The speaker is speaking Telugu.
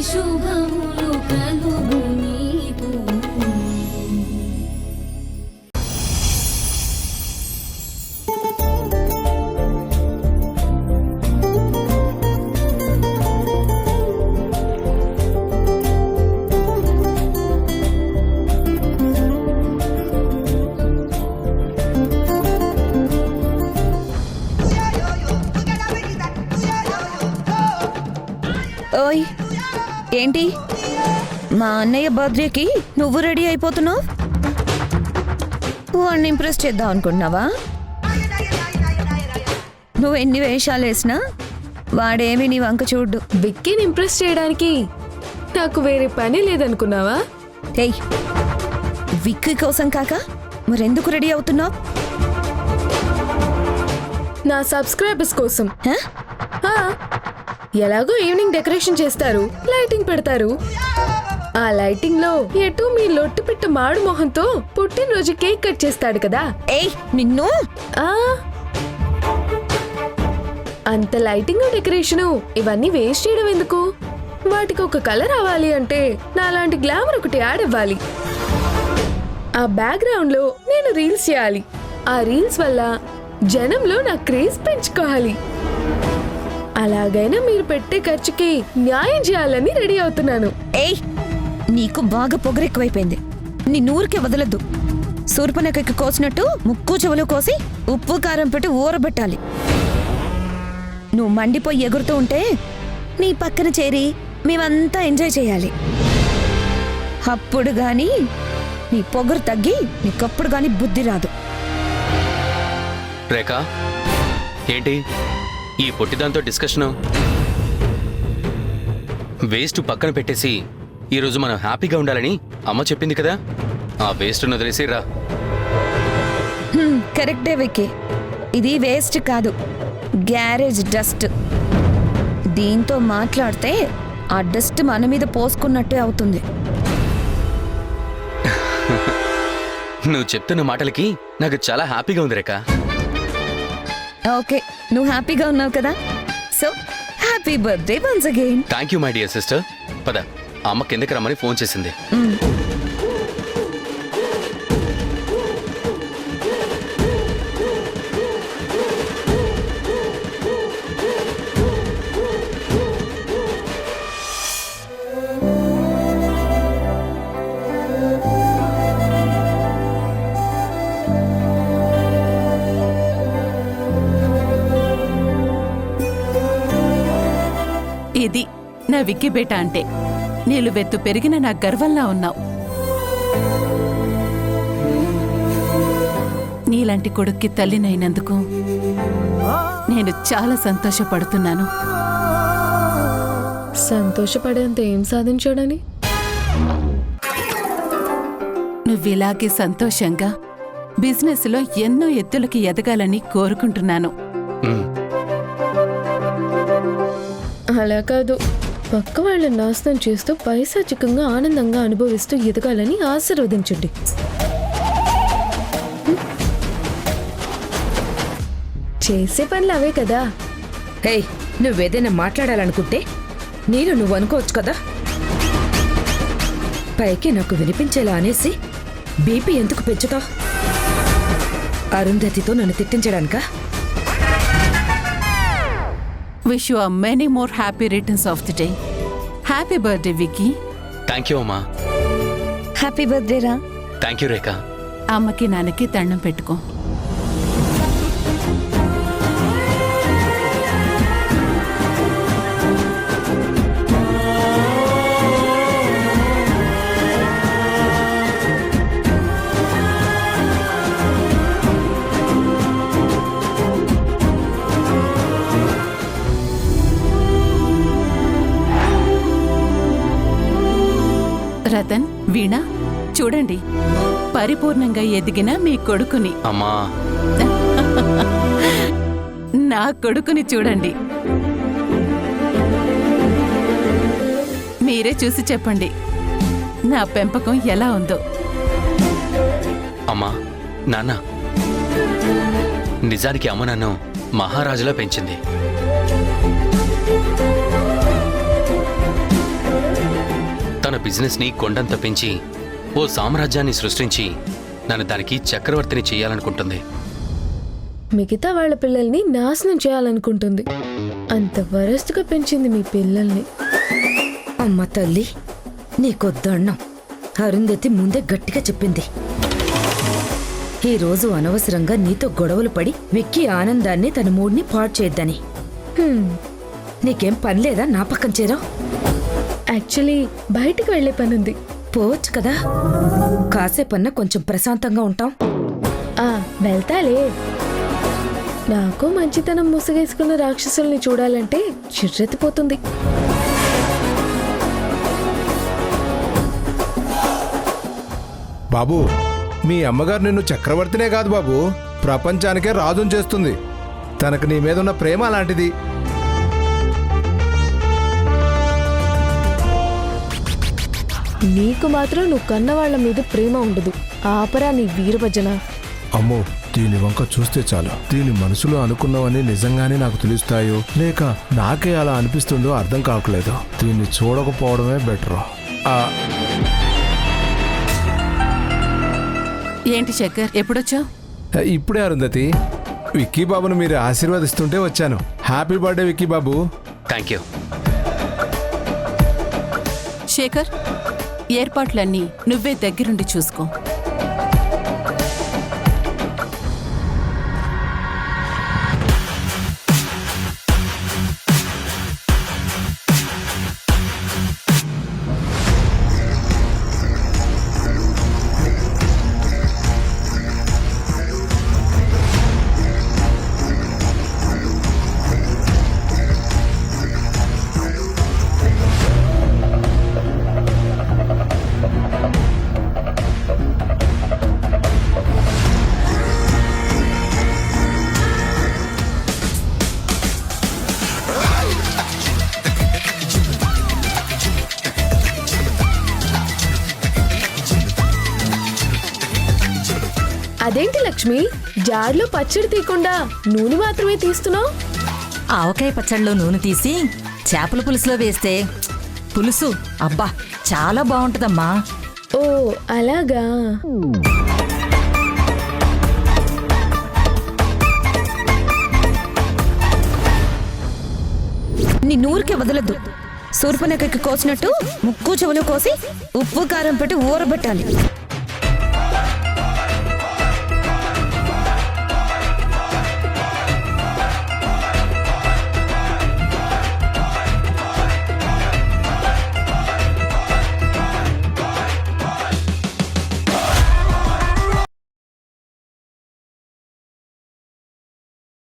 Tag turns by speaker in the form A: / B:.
A: శుభములు కలుగు నీకు.
B: ఓయ్ ఏంటి మా అన్నయ్య బర్త్డేకి నువ్వు రెడీ అయిపోతున్నావు? వాడిని ఇంప్రెస్ చేద్దాం అనుకుంటున్నావా? నువ్వు ఎన్ని వేషాలు వేసినా వాడేమి నీ వంక చూడ్డు.
C: విక్కీని ఇంప్రెస్ చేయడానికి నాకు వేరే పని లేదనుకున్నావా?
B: ఏయ్ విక్కీ కోసం కాక మరెందుకు రెడీ అవుతున్నావు?
C: నా సబ్స్క్రైబర్స్ కోసం.
B: హ?
C: ఆ, ఎలాగో ఈవినింగ్ డెకరేషన్ చేస్తారు, లైటింగ్ పెడతారు. ఆ లైటింగ్ లో ఎటు మీ లొట్టు పెట్ట మాడు మొహంతో పుట్టినరోజు కేక్ కట్ చేస్తాడు కదా.
B: ఏయ్ నిన్ను
C: ఆ అంత లైటింగ్ డెకరేషను ఇవన్నీ వేస్ట్ చేయడం ఎందుకు? వాటికి ఒక కలర్ అవ్వాలి అంటే నాలాంటి గ్లామర్ ఒకటి యాడ్ అవ్వాలి. ఆ బ్యాక్గ్రౌండ్ లో నేను రీల్స్ చేయాలి. ఆ రీల్స్ వల్ల జనంలో నా క్రేజ్ పెంచుకోవాలి. అలాగైనా మీరు పెట్టే ఖర్చుకి న్యాయం చేయాలని రెడీ అవుతున్నాను.
B: ఏయ్ నీకు బాగా పొగరెక్కువైపోయింది. నీ నూరికే వదలద్దు. సూర్పనకకి కోసినట్టు ముక్కు చెవులు కోసి ఉప్పు కారం పెట్టి ఊరబెట్టాలి. నువ్వు మండిపోయి ఎగురుతూ ఉంటే నీ పక్కన చేరి మేమంతా ఎంజాయ్ చేయాలి. అప్పుడు గాని నీ పొగరు తగ్గి నీకప్పుడు గాని బుద్ధి రాదు.
D: రేఖ ఏంటి ఈ పొట్టిదాంతో డిస్కషను? వేస్ట్ పక్కన పెట్టేసి ఈరోజు మనం హ్యాపీగా ఉండాలని అమ్మ చెప్పింది కదా, ఆ వేస్ట్ను వదిలేసి రా.
B: కరెక్టే విక్కీ, ఇది వేస్ట్ కాదు, గ్యారేజ్ డస్ట్. దీంతో మాట్లాడితే ఆ డస్ట్ మన మీద పోసుకున్నట్టే అవుతుంది.
D: నువ్వు చెప్తున్న మాటలకి నాకు చాలా హ్యాపీగా ఉంది రేఖ.
B: ఓకే నువ్వు హ్యాపీగా ఉన్నావు కదా, so happy birthday once again.
D: Thank you my dear sister. పద, అమ్మ కిందకి రమ్మని ఫోన్ చేసింది.
E: ఇది నా విక్కీ బేట అంటే. నీలువెత్తు పెరిగిన నా గర్వంలా ఉన్నావు. నీలాంటి కొడుక్కి తల్లినైనందుకు నేను చాలా సంతోషపడుతున్నాను.
C: సంతోషపడేంత ఏం సాధించాడని?
E: నువ్విలాగే సంతోషంగా బిజినెస్లో ఎన్నో ఎత్తులకి ఎదగాలని కోరుకుంటున్నాను.
C: అలా కాదు, పక్క వాళ్ళని నాశనం చేస్తూ పైశాచికంగా ఆనందంగా అనుభవిస్తూ ఎదగాలని ఆశీర్వదించండి. చేసే పనులు అవే కదా.
F: హే, నువ్వేదైనా మాట్లాడాలనుకుంటే నువ్వు అనుకోవచ్చు కదా. పైకి నాకు వినిపించేలా అనేసి బీపీ ఎందుకు పెంచుతావు? అరుంధతితో నన్ను తిట్టించడానికా?
E: Wish you many more happy returns of the day. Happy birthday Vicky.
D: Thank you అమ్మా.
B: హ్యాపీ బర్త్డే రా.
D: Thank you Rekha.
E: అమ్మకి నాన్నకి దండం పెట్టుకో. రతన్, వీణ, చూడండి, పరిపూర్ణంగా ఎదిగిన మీ కొడుకుని.
D: అమ్మా,
E: నా కొడుకుని చూడండి. మీరే చూసి చెప్పండి నా పెంపకం ఎలా ఉందో.
D: అమ్మా, నాన్న, నిజానికి అమ్మ నన్ను మహారాజులా పెంచింది. బిజినెస్ ని కొండంత పెంచి ఓ సామ్రాజ్యాన్ని సృష్టించి నన్ను దానికి చక్రవర్తిని చేయాలనుకుంటుంది.
C: మిగతా వాళ్ళ పిల్లల్ని నాశనం చేయాలనుకుంటుంది. అంత వరస్ట్గా పెంచింది మీ పిల్లల్ని.
F: అమ్మ తల్లి, నీకొద్దన్నాం. అరుంధతి ముందే గట్టిగా చెప్పింది. ఈ రోజు అనవసరంగా నీతో గొడవలు పడి విక్కీ ఆనందాన్ని తన మూడ్ని పాడు చేద్దని. నీకేం పని లేదా నా పక్కన చేరా?
C: యాక్చువల్లీ బయటికి వెళ్లే పనుంది.
F: పోవచ్చు కదా, కాసేపన్నా కొంచెం ప్రశాంతంగా ఉంటాం.
C: వెళ్తాలే. నాకు మంచితనం ముసుగేసుకున్న రాక్షసుల్ని చూడాలంటే చిర్రెత్తిపోతుంది.
G: బాబు, మీ అమ్మగారు నిన్ను చక్రవర్తినే కాదు బాబు, ప్రపంచానికే రాజుని చేస్తుంది. తనకు నీ మీద ఉన్న ప్రేమ అలాంటిది.
C: నీకు మాత్రం నువ్వు కన్నవాళ్ల మీద ప్రేమ ఉండదు. ఆపరా నీ వీరభజన.
G: అమ్మో, దీని వంక చూస్తే చాలు దీని మనసులో అనుకున్నవన్నీ నిజంగానే నాకు తెలుస్తాయో లేక నాకే అలా అనిపిస్తుందో అర్థం కావట్లేదు. దీన్ని చూడకపోవడమే బెటర్.
E: ఏంటి శేఖర్, ఎప్పుడొచ్చావు?
G: ఇప్పుడే అరుంధతి, విక్కీ బాబును మీరు ఆశీర్వదిస్తుంటే వచ్చాను. హ్యాపీ బర్త్డే విక్కీ బాబు.
D: Thank you.
E: శేఖర్, ఏర్పాట్లన్నీ నువ్వే దగ్గరుండి చూసుకో.
C: అదేంటి లక్ష్మి, జార్లో పచ్చడి తీయకుండా నూనె మాత్రమే తీస్తున్నావు?
H: ఆవకాయ పచ్చడిలో నూనె తీసి చేపల పులుసులో వేస్తే పులుసు అబ్బా చాలా బాగుంటుందమ్మా.
C: ఓ అలాగా.
B: నీ నూరికే వదలద్దు. శూర్పణఖకి కోసినట్టు ముక్కు చెవులు కోసి ఉప్పు కారం పెట్టి ఊరబెట్టాలి.